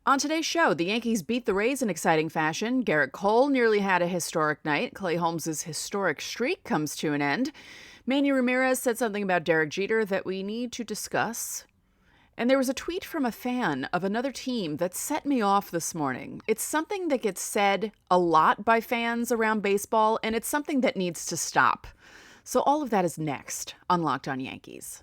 On today's show, the Yankees beat the Rays in exciting fashion. Gerrit Cole nearly had a historic night. Clay Holmes' historic streak comes to an end. Manny Ramirez said something about Derek Jeter that we need to discuss. And there was a tweet from a fan of another team that set me off this morning. It's something that gets said a lot by fans around baseball, and it's something that needs to stop. So all of that is next on Locked On Yankees.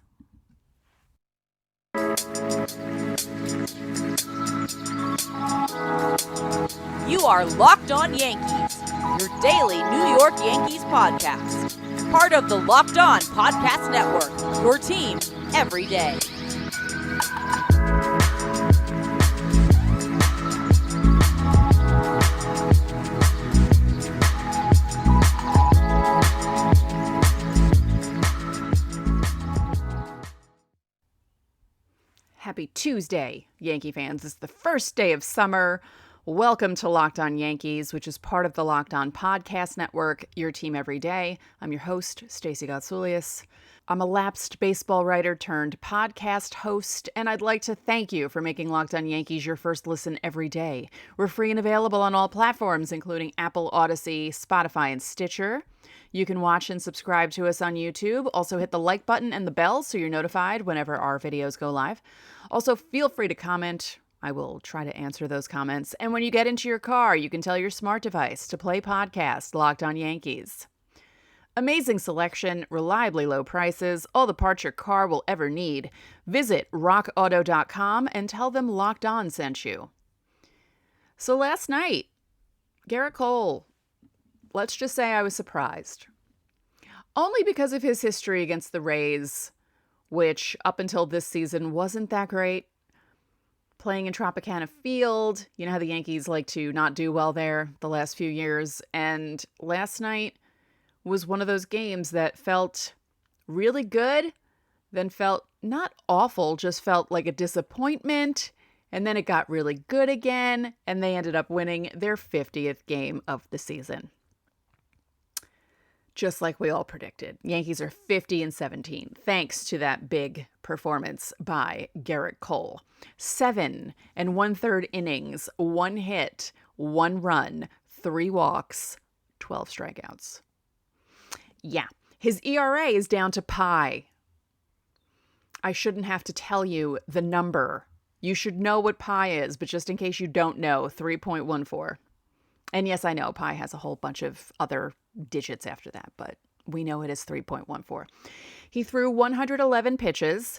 You are Locked On Yankees, your daily New York Yankees podcast. Part of the Locked On Podcast Network, your team every day. Happy Tuesday, Yankee fans. It's the first day of summer. Welcome to Locked On Yankees, which is part of the Locked On Podcast Network, your team every day. I'm your host, Stacey. I'm a lapsed baseball writer turned podcast host, and I'd like to thank you for making Locked On Yankees your first listen every day. We're free and available on all platforms, including Apple, Odyssey, Spotify, and Stitcher. You can watch and subscribe to us on YouTube. Also hit the like button and the bell so you're notified whenever our videos go live. Also, feel free to comment. I will try to answer those comments. And when you get into your car, you can tell your smart device to play podcast Locked On Yankees. Amazing selection, reliably low prices, all the parts your car will ever need. Visit rockauto.com and tell them Locked On sent you. So last night, Gerrit Cole, let's just say I was surprised. Only because of his history against the Rays, which up until this season wasn't that great. Playing in Tropicana Field, you know how the Yankees like to not do well there the last few years. And last night was one of those games that felt really good, then felt not awful, just felt like a disappointment. And then it got really good again, and they ended up winning their 50th game of the season. Just like we all predicted. Yankees are 50-17, thanks to that big performance by Gerrit Cole. 7 1/3 innings, 1 hit, 1 run, 3 walks, 12 strikeouts. Yeah, his ERA is down to pi. I shouldn't have to tell you the number. You should know what pi is, but just in case you don't know, 3.14. And yes, I know pi has a whole bunch of other digits after that, but we know it is 3.14. He threw 111 pitches.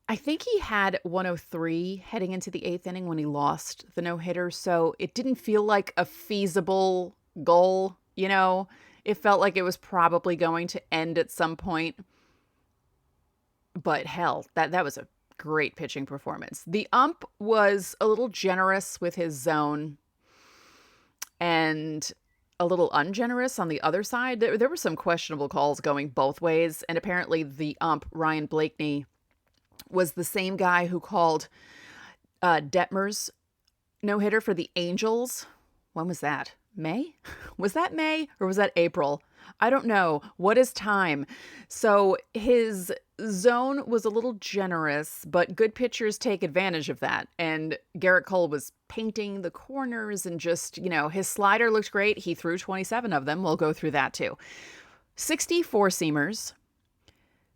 I think he had 103 heading into the 8th inning when he lost the no-hitter, so it didn't feel like a feasible goal, you know? It felt like it was probably going to end at some point. But hell, that was a great pitching performance. The ump was a little generous with his zone and a little ungenerous on the other side. There were some questionable calls going both ways, and apparently the ump, Ryan Blakeney, was the same guy who called Detmer's no-hitter for the Angels. When was that? May? Was that May or was that April? I don't know. What is time? So his zone was a little generous, but good pitchers take advantage of that. And Gerrit Cole was painting the corners and just, his slider looked great. He threw 27 of them. We'll go through that too. 60 four-seamers,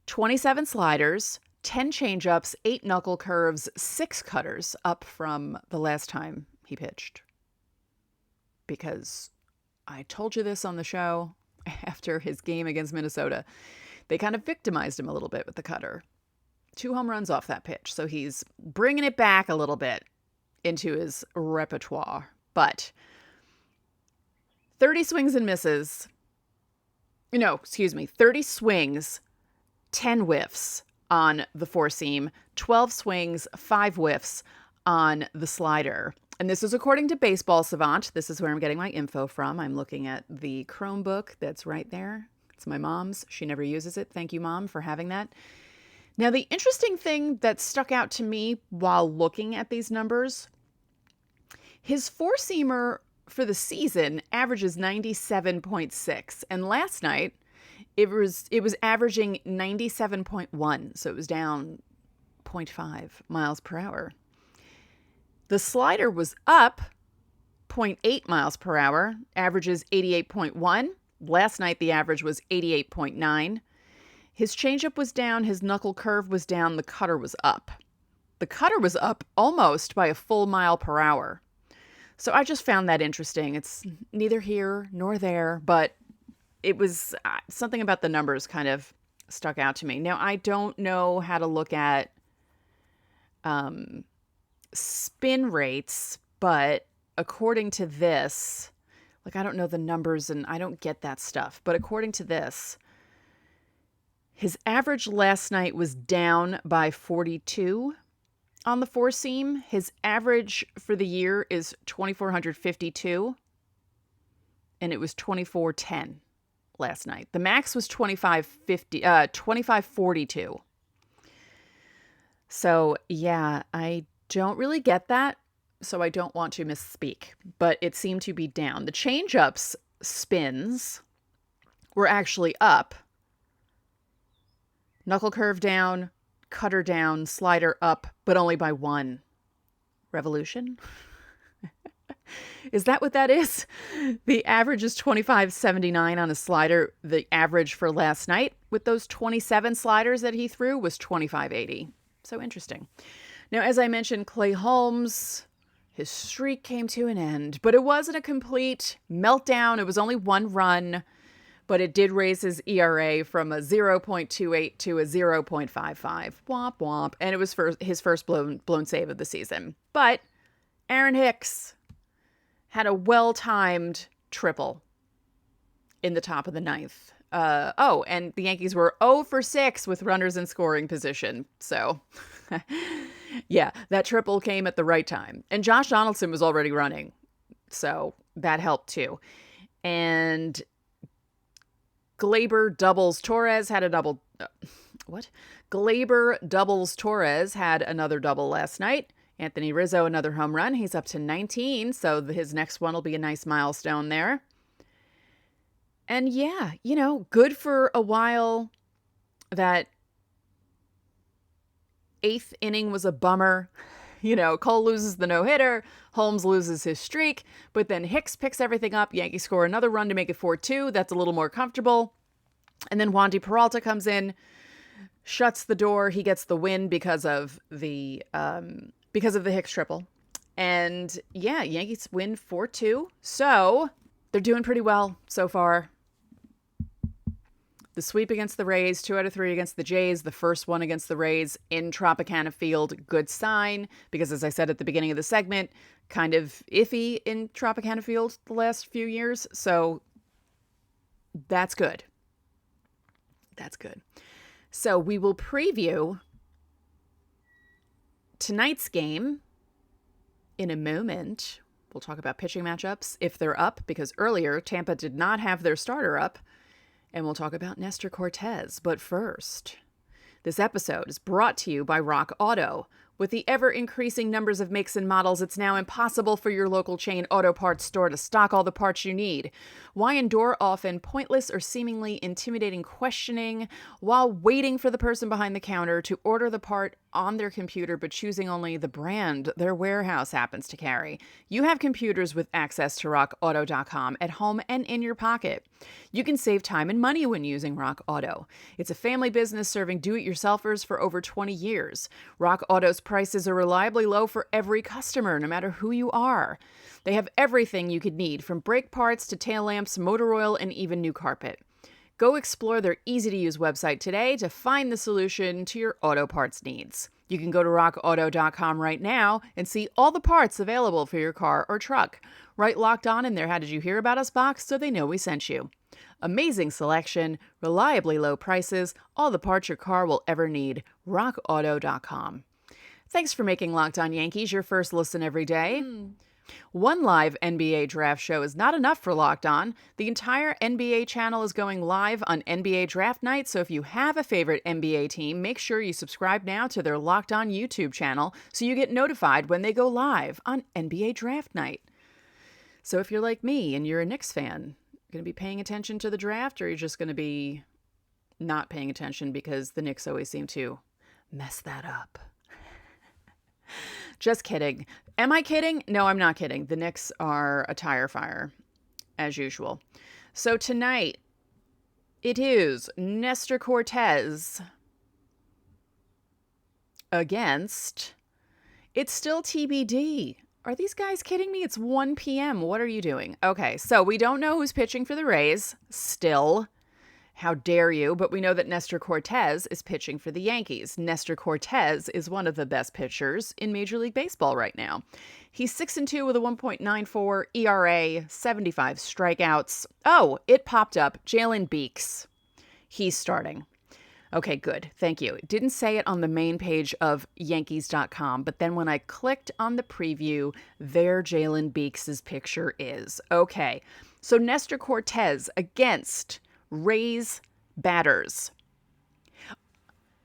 27 sliders, 10 changeups, 8 knuckle curves, 6 cutters, up from the last time he pitched. Because I told you this on the show after his game against Minnesota. They kind of victimized him a little bit with the cutter. 2 home runs off that pitch. So he's bringing it back a little bit into his repertoire. But 30 swings and misses. 30 swings, 10 whiffs on the four-seam, 12 swings, 5 whiffs on the slider. And this is according to Baseball Savant. This is where I'm getting my info from. I'm looking at the Chromebook that's right there. It's my mom's. She never uses it. Thank you, Mom, for having that. Now, the interesting thing that stuck out to me while looking at these numbers, his four-seamer for the season averages 97.6. And last night, it was averaging 97.1. So it was down 0.5 miles per hour. The slider was up 0.8 miles per hour, averages 88.1. Last night, the average was 88.9. His changeup was down, his knuckle curve was down, the cutter was up. The cutter was up almost by a full mile per hour. So I just found that interesting. It's neither here nor there, but it was something about the numbers kind of stuck out to me. Now, I don't know how to look at spin rates, but according to this, like, I don't know the numbers and I don't get that stuff, but according to this, his average last night was down by 42 on the four seam. His average for the year is 2,452, and it was 2,410 last night. The max was 2,542. So yeah, I don't really get that, so I don't want to misspeak, but it seemed to be down. The change-ups spins were actually up. Knuckle curve down, cutter down, slider up, but only by 1 revolution. Is that what that is? The average is 25.79 on a slider. The average for last night with those 27 sliders that he threw was 25.80. So interesting. Now, as I mentioned, Clay Holmes, his streak came to an end, but it wasn't a complete meltdown. It was only 1 run. But it did raise his ERA from a 0.28 to a 0.55. Womp womp. And it was for his first blown save of the season. But Aaron Hicks had a well-timed triple in the top of the 9th. And the Yankees were 0 for 6 with runners in scoring position. So, yeah, that triple came at the right time. And Josh Donaldson was already running. So that helped too. And Gleyber doubles Torres had a double. Gleyber doubles Torres had another double last night. Anthony Rizzo, another home run. He's up to 19, so his next one will be a nice milestone there. And yeah, good for a while. That 8th inning was a bummer. Cole loses the no-hitter, Holmes loses his streak, but then Hicks picks everything up. Yankees score another run to make it 4-2. That's a little more comfortable. And then Wandy Peralta comes in, shuts the door. He gets the win because of the Hicks triple. And yeah, Yankees win 4-2. So they're doing pretty well so far. The sweep against the Rays, 2 out of 3 against the Jays, the first one against the Rays in Tropicana Field. Good sign, because as I said at the beginning of the segment, kind of iffy in Tropicana Field the last few years. So that's good. That's good. So we will preview tonight's game in a moment. We'll talk about pitching matchups if they're up, because earlier Tampa did not have their starter up. And we'll talk about Nestor Cortez. But first, this episode is brought to you by Rock Auto. With the ever-increasing numbers of makes and models, it's now impossible for your local chain auto parts store to stock all the parts you need. Why endure often pointless or seemingly intimidating questioning while waiting for the person behind the counter to order the part on their computer but choosing only the brand their warehouse happens to carry? You have computers with access to rockauto.com at home and in your pocket. You can save time and money when using Rock Auto. It's a family business serving do-it-yourselfers for over 20 years. Rock Auto's prices are reliably low for every customer, no matter who you are. They have everything you could need, from brake parts to tail lamps, motor oil, and even new carpet. Go explore their easy-to-use website today to find the solution to your auto parts needs. You can go to rockauto.com right now and see all the parts available for your car or truck. Right locked on in their How Did You Hear About Us box so they know we sent you. Amazing selection, reliably low prices, all the parts your car will ever need. rockauto.com. Thanks for making Locked On Yankees your first listen every day. One live NBA draft show is not enough for Locked On. The entire NBA channel is going live on NBA draft night, so if you have a favorite NBA team, make sure you subscribe now to their Locked On YouTube channel so you get notified when they go live on NBA draft night. So if you're like me and you're a Knicks fan, going to be paying attention to the draft, or you're just going to be not paying attention because the Knicks always seem to mess that up? Just kidding. Am I kidding? No, I'm not kidding. The Knicks are a tire fire, as usual. So tonight, it is Nestor Cortez against... It's still TBD. Are these guys kidding me? It's 1 p.m. What are you doing? Okay, so we don't know who's pitching for the Rays still. How dare you? But we know that Nestor Cortez is pitching for the Yankees. Nestor Cortez is one of the best pitchers in Major League Baseball right now. He's 6-2 with a 1.94 ERA, 75 strikeouts. Oh, it popped up. Jalen Beeks. He's starting. Okay, good. Thank you. It didn't say it on the main page of Yankees.com, but then when I clicked on the preview, there Jalen Beeks' picture is. Okay, so Nestor Cortez against Rays batters.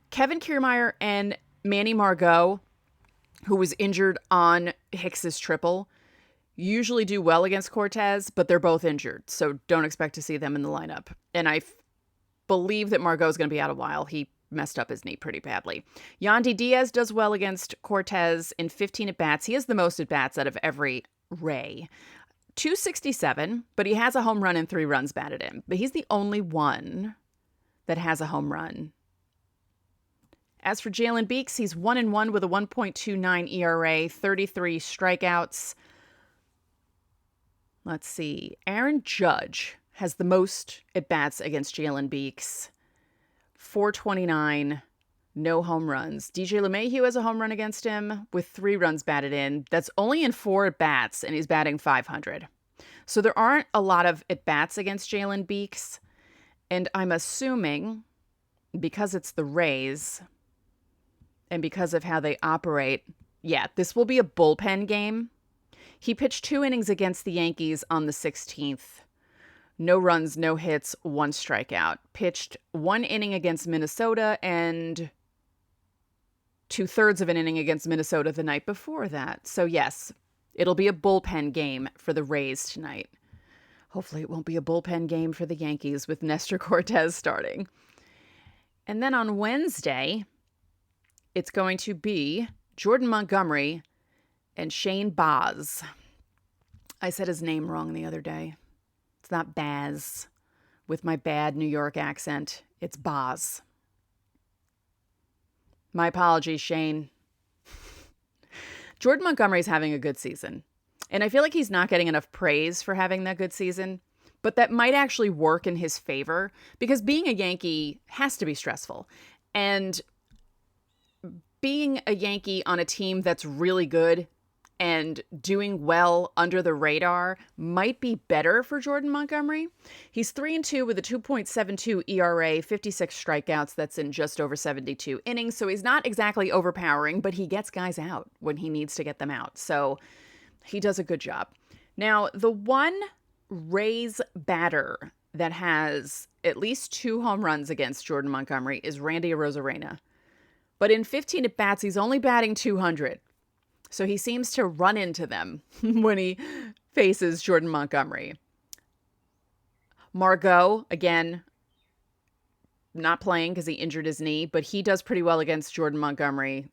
Kevin Kiermaier and Manny Margot, who was injured on Hicks's triple, usually do well against Cortez, but they're both injured, so don't expect to see them in the lineup. And I believe that Margot's going to be out a while. He messed up his knee pretty badly. Yandy Diaz does well against Cortez in 15 at-bats. He has the most at-bats out of every Ray. 267, but he has a home run and 3 runs batted in. But he's the only one that has a home run. As for Jalen Beeks, he's 1-1 with a 1.29 ERA, 33 strikeouts. Let's see. Aaron Judge has the most at-bats against Jalen Beeks. 429, no home runs. DJ LeMahieu has a home run against him with 3 runs batted in. That's only in 4 at-bats, and he's batting .500. So there aren't a lot of at-bats against Jalen Beeks, and I'm assuming because it's the Rays and because of how they operate, yeah, this will be a bullpen game. He pitched 2 innings against the Yankees on the 16th. No runs, no hits, 1 strikeout. Pitched 1 inning against Minnesota and 2/3 of an inning against Minnesota the night before that. So yes, it'll be a bullpen game for the Rays tonight. Hopefully it won't be a bullpen game for the Yankees with Nestor Cortez starting. And then on Wednesday, it's going to be Jordan Montgomery and Shane Baz. I said his name wrong the other day. It's not Baz. With my bad New York accent, it's Baz. My apologies, Shane. Jordan Montgomery's having a good season. And I feel like he's not getting enough praise for having that good season. But that might actually work in his favor because being a Yankee has to be stressful. And being a Yankee on a team that's really good and doing well under the radar might be better for Jordan Montgomery. He's 3-2 with a 2.72 ERA, 56 strikeouts. That's in just over 72 innings. So he's not exactly overpowering, but he gets guys out when he needs to get them out. So he does a good job. Now, the one Rays batter that has at least 2 home runs against Jordan Montgomery is Randy Rosarina. But in 15 at-bats, he's only batting .200. So he seems to run into them when he faces Jordan Montgomery. Margot, again, not playing because he injured his knee, but he does pretty well against Jordan Montgomery.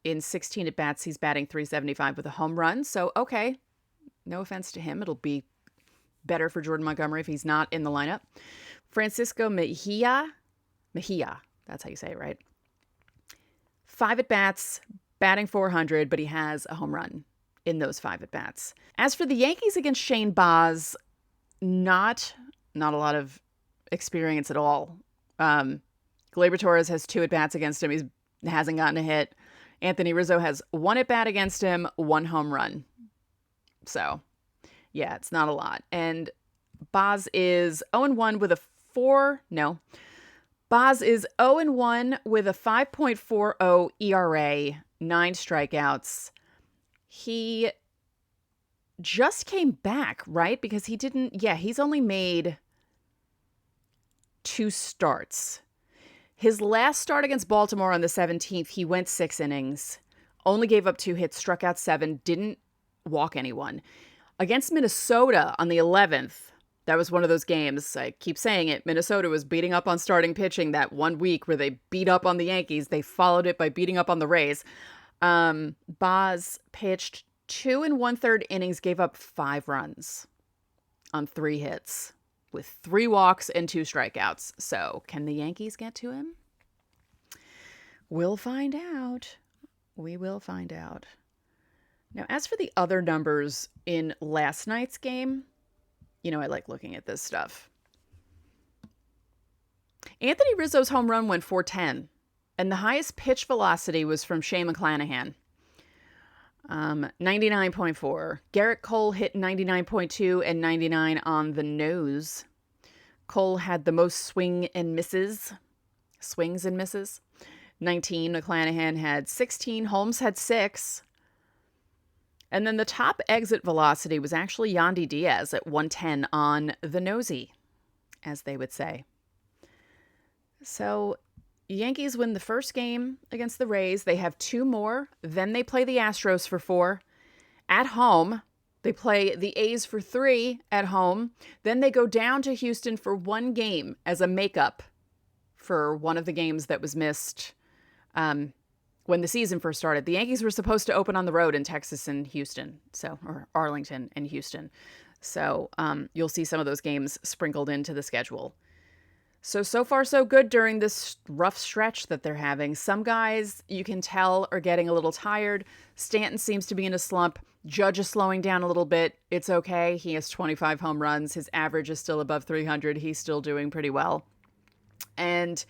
In 16 at-bats, he's batting .375 with a home run. So, okay, no offense to him. It'll be better for Jordan Montgomery if he's not in the lineup. Francisco Mejia, that's how you say it, right? 5 at-bats, batting .400, but he has a home run in those 5 at-bats. As for the Yankees against Shane Baz, not a lot of experience at all. Gleyber Torres has 2 at-bats against him. He hasn't gotten a hit. Anthony Rizzo has 1 at-bat against him, 1 home run. So, yeah, it's not a lot. And Baz is 0-1 with a Baz is 0-1 with a 5.40 ERA, 9 strikeouts. He just came back, right? Because he's only made 2 starts. His last start against Baltimore on the 17th, he went 6 innings, only gave up 2 hits, struck out 7, didn't walk anyone. Against Minnesota on the 11th, that was one of those games, I keep saying it, Minnesota was beating up on starting pitching that one week where they beat up on the Yankees. They followed it by beating up on the Rays. Boz pitched 2 1/3 innings, gave up 5 runs on 3 hits with 3 walks and 2 strikeouts. So can the Yankees get to him? We'll find out. We will find out. Now, as for the other numbers in last night's game, I like looking at this stuff. Anthony Rizzo's home run went 410, and the highest pitch velocity was from Shane McClanahan, 99.4. Gerrit Cole hit 99.2 and 99 on the nose. Cole had the most swings and misses, 19. McClanahan had 16. Holmes had 6. And then the top exit velocity was actually Yandy Diaz at 110 on the nosy, as they would say. So Yankees win the first game against the Rays. They have 2 more. Then they play the Astros for 4 at home. They play the A's for 3 at home. Then they go down to Houston for 1 game as a makeup for one of the games that was missed when the season first started. The Yankees were supposed to open on the road in Texas and Houston, or Arlington and Houston. So you'll see some of those games sprinkled into the schedule. So far, so good during this rough stretch that they're having. Some guys, you can tell, are getting a little tired. Stanton seems to be in a slump. Judge is slowing down a little bit. It's okay. He has 25 home runs. His average is still above 300. He's still doing pretty well. And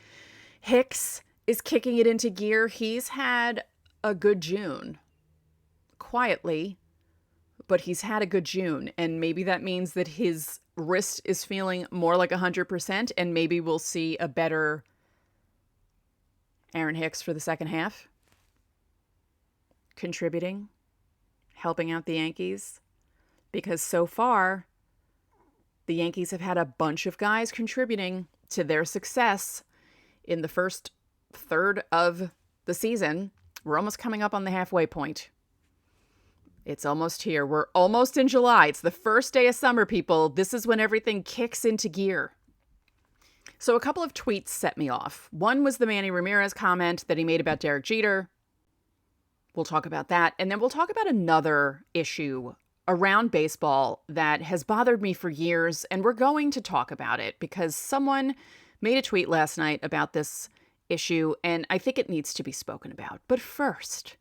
Hicks is kicking it into gear. He's had a good June. Quietly, but he's had a good June. And maybe that means that his wrist is feeling more like 100%, and maybe we'll see a better Aaron Hicks for the second half. Contributing, helping out the Yankees. Because so far, the Yankees have had a bunch of guys contributing to their success in the first third of the season. We're almost coming up on the halfway point. It's almost here. We're almost in July. It's the first day of summer, people. This is when everything kicks into gear. So a couple of tweets set me off. One was the Manny Ramirez comment that he made about Derek Jeter. We'll talk about that. And then we'll talk about another issue around baseball that has bothered me for years. And we're going to talk about it because someone made a tweet last night about this issue, and I think it needs to be spoken about. But first,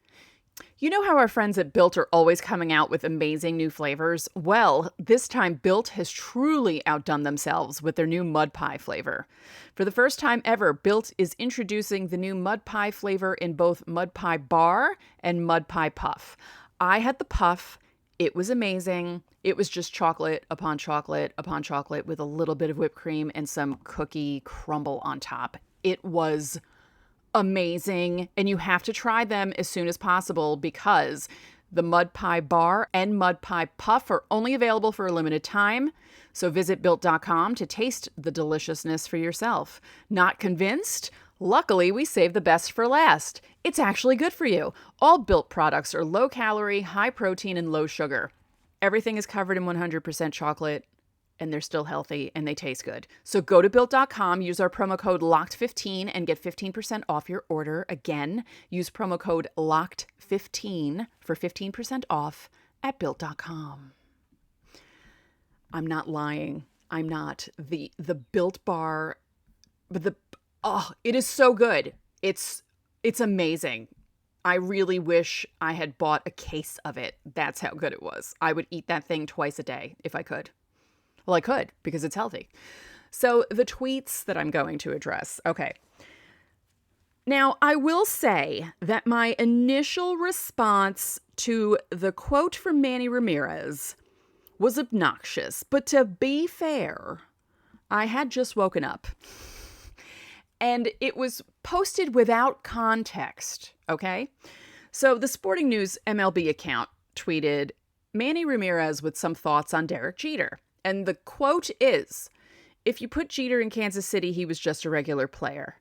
you know how our friends at Built are always coming out with amazing new flavors? Well, this time Built has truly outdone themselves with their new mud pie flavor. For the first time ever, Built is introducing the new mud pie flavor in both mud pie bar and mud pie puff. I had the puff. It was amazing. It was just chocolate upon chocolate upon chocolate with a little bit of whipped cream and some cookie crumble on top. It was amazing, and you have to try them as soon as possible because the mud pie bar and mud pie puff are only available for a limited time. So visit Built.com to taste the deliciousness for yourself. Not convinced? Luckily, we saved the best for last. It's actually good for you. All Built products are low calorie, high protein, and low sugar. Everything is covered in 100% chocolate, and they're still healthy, and they taste good. So go to Built.com, use our promo code LOCKED15, and get 15% off your order. Again, use promo code LOCKED15 for 15% off at Built.com. I'm not lying. I'm not. The Built bar, but it is so good. It's amazing. I really wish I had bought a case of it. That's how good it was. I would eat that thing twice a day if I could. Well, I could because it's healthy. So the tweets that I'm going to address. Okay. Now, I will say that my initial response to the quote from Manny Ramirez was obnoxious. But to be fair, I had just woken up. And it was posted without context, okay? So the Sporting News MLB account tweeted Manny Ramirez with some thoughts on Derek Jeter. And the quote is, "If you put Jeter in Kansas City, he was just a regular player."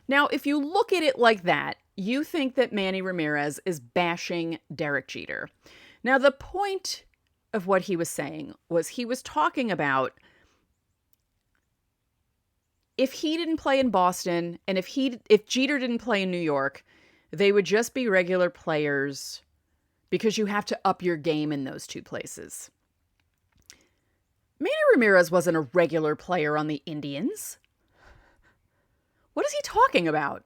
Now, if you look at it like that, you think that Manny Ramirez is bashing Derek Jeter. Now, the point of what he was saying was he was talking about if he didn't play in Boston and if Jeter didn't play in New York, They would just be regular players because you have to up your game in those two places. Manny Ramirez wasn't a regular player on the Indians. What is he talking about?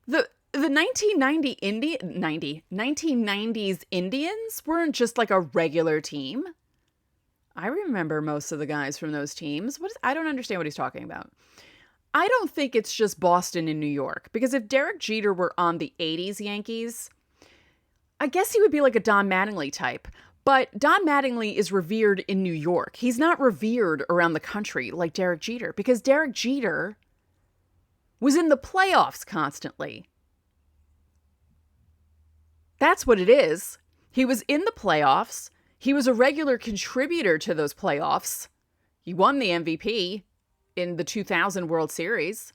The 1990s Indians weren't just like a regular team. I remember most of the guys from those teams. I don't understand what he's talking about. I don't think it's just Boston and New York, because if Derek Jeter were on the 80s Yankees, I guess he would be like a Don Mattingly type. But Don Mattingly is revered in New York. He's not revered around the country like Derek Jeter, because Derek Jeter was in the playoffs constantly. That's what it is. He was in the playoffs. He was a regular contributor to those playoffs. He won the MVP in the 2000 World Series.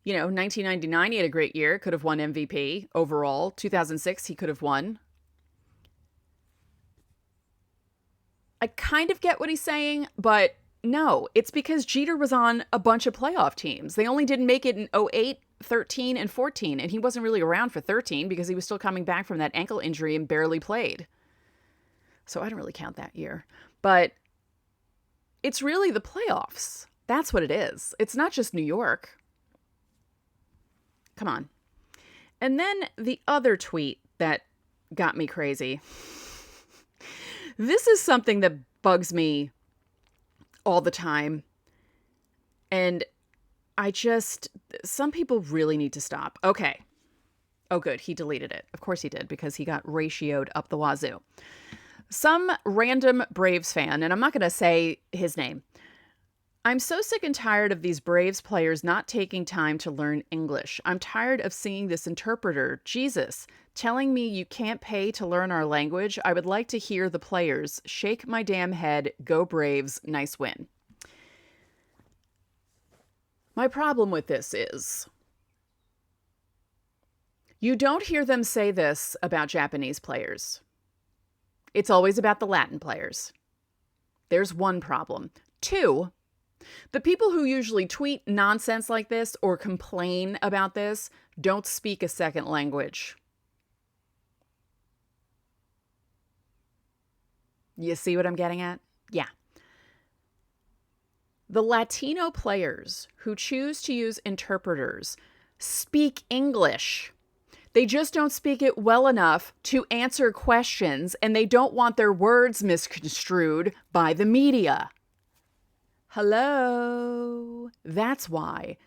1999, he had a great year. Could have won MVP overall. 2006, he could have won. I kind of get what he's saying, but no, it's because Jeter was on a bunch of playoff teams. They only didn't make it in 08, 13, and 14, and he wasn't really around for 13 because he was still coming back from that ankle injury and barely played. So I don't really count that year. But it's really the playoffs. That's what it is. It's not just New York. Come on. And then the other tweet that got me crazy. This is something that bugs me all the time. And some people really need to stop. Okay. Oh, good. He deleted it. Of course he did, because he got ratioed up the wazoo. Some random Braves fan, and I'm not going to say his name. I'm so sick and tired of these Braves players not taking time to learn English. I'm tired of seeing this interpreter, Jesus, telling me you can't pay to learn our language. I would like to hear the players. Shake my damn head. Go Braves. Nice win. My problem with this is you don't hear them say this about Japanese players. It's always about the Latin players. There's one problem. Two, the people who usually tweet nonsense like this or complain about this don't speak a second language. You see what I'm getting at? Yeah. The Latino players who choose to use interpreters speak English. They just don't speak it well enough to answer questions, and they don't want their words misconstrued by the media. Hello? That's why.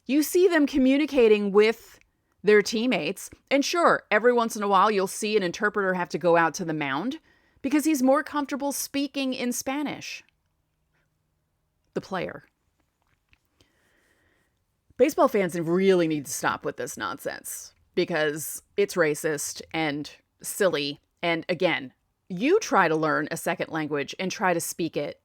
You see them communicating with their teammates, and sure, every once in a while you'll see an interpreter have to go out to the mound because he's more comfortable speaking in Spanish. The player. Baseball fans really need to stop with this nonsense, because it's racist and silly. And again, you try to learn a second language and try to speak it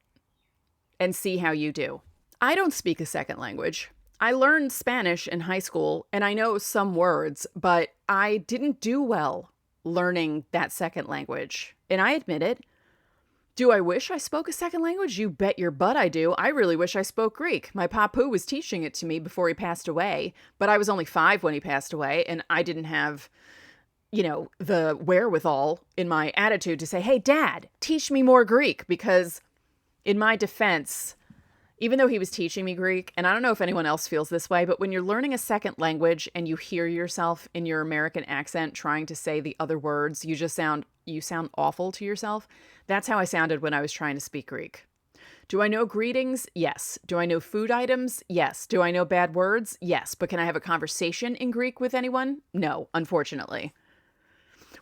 and see how you do. I don't speak a second language. I learned Spanish in high school and I know some words, but I didn't do well learning that second language. And I admit it. Do I wish I spoke a second language? You bet your butt I do. I really wish I spoke Greek. My papu was teaching it to me before he passed away, but I was only 5 when he passed away, and I didn't have, the wherewithal in my attitude to say, hey, Dad, teach me more Greek, because in my defense, even though he was teaching me Greek, and I don't know if anyone else feels this way, but when you're learning a second language and you hear yourself in your American accent trying to say the other words, you sound awful to yourself. That's how I sounded when I was trying to speak Greek. Do I know greetings? Yes. Do I know food items? Yes. Do I know bad words? Yes. But can I have a conversation in Greek with anyone? No, unfortunately.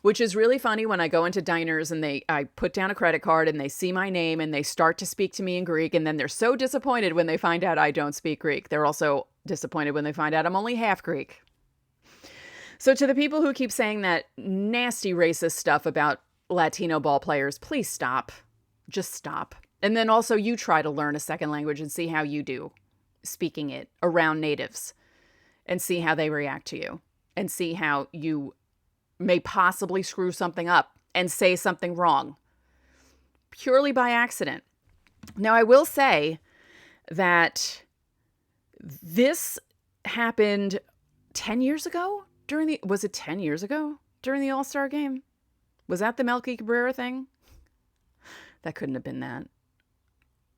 Which is really funny when I go into diners and I put down a credit card and they see my name and they start to speak to me in Greek, and then they're so disappointed when they find out I don't speak Greek. They're also disappointed when they find out I'm only half Greek. So to the people who keep saying that nasty racist stuff about Latino ball players, please stop. Just stop. And then also you try to learn a second language and see how you do speaking it around natives, and see how they react to you, and see how you may possibly screw something up and say something wrong purely by accident. Now, I will say that this happened 10 years ago, was it 10 years ago during the All-Star game? Was that the Melky Cabrera thing? That couldn't have been that.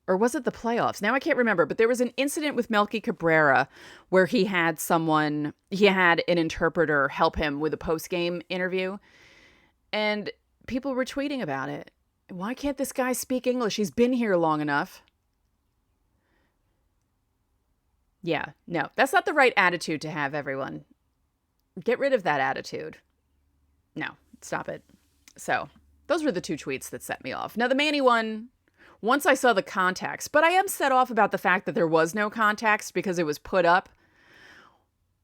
Or was it the playoffs? Now I can't remember, but there was an incident with Melky Cabrera where he had an interpreter help him with a post-game interview. And people were tweeting about it. Why can't this guy speak English? He's been here long enough. Yeah, no, that's not the right attitude to have, everyone. Get rid of that attitude. No, stop it. So, those were the two tweets that set me off. Now, the Manny one, once I saw the context, but I am set off about the fact that there was no context because it was put up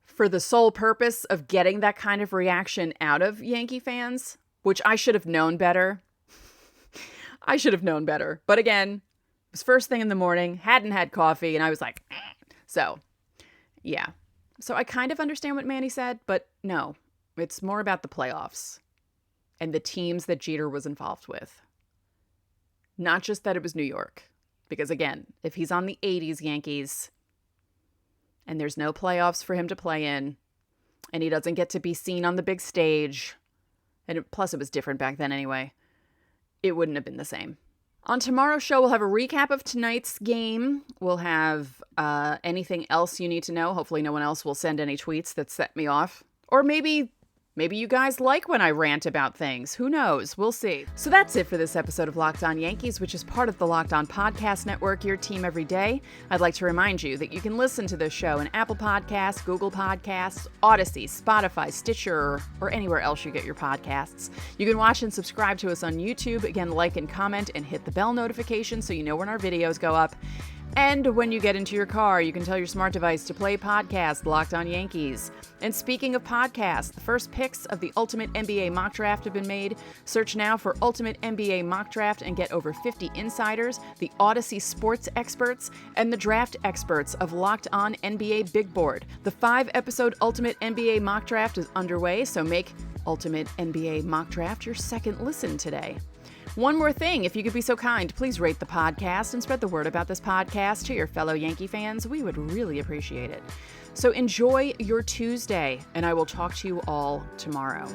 for the sole purpose of getting that kind of reaction out of Yankee fans, which I should have known better. I should have known better. But again, it was first thing in the morning, hadn't had coffee, and I was like, eh. So, yeah. So I kind of understand what Manny said, but no, it's more about the playoffs and the teams that Jeter was involved with. Not just that it was New York. Because again, if he's on the 80s Yankees and there's no playoffs for him to play in and he doesn't get to be seen on the big stage, and plus it was different back then anyway, it wouldn't have been the same. On tomorrow's show, we'll have a recap of tonight's game. We'll have anything else you need to know. Hopefully no one else will send any tweets that set me off. Or maybe you guys like when I rant about things. Who knows? We'll see. So that's it for this episode of Locked On Yankees, which is part of the Locked On Podcast Network, your team every day. I'd like to remind you that you can listen to this show in Apple Podcasts, Google Podcasts, Odyssey, Spotify, Stitcher, or anywhere else you get your podcasts. You can watch and subscribe to us on YouTube. Again, like and comment and hit the bell notification so you know when our videos go up. And when you get into your car, you can tell your smart device to play podcast Locked On Yankees. And speaking of podcasts, the first picks of the Ultimate NBA Mock Draft have been made. Search now for Ultimate NBA Mock Draft and get over 50 insiders, the Odyssey sports experts, and the draft experts of Locked On NBA Big Board. The 5-episode Ultimate NBA Mock Draft is underway, so make Ultimate NBA Mock Draft your second listen today. One more thing, if you could be so kind, please rate the podcast and spread the word about this podcast to your fellow Yankee fans. We would really appreciate it. So enjoy your Tuesday, and I will talk to you all tomorrow.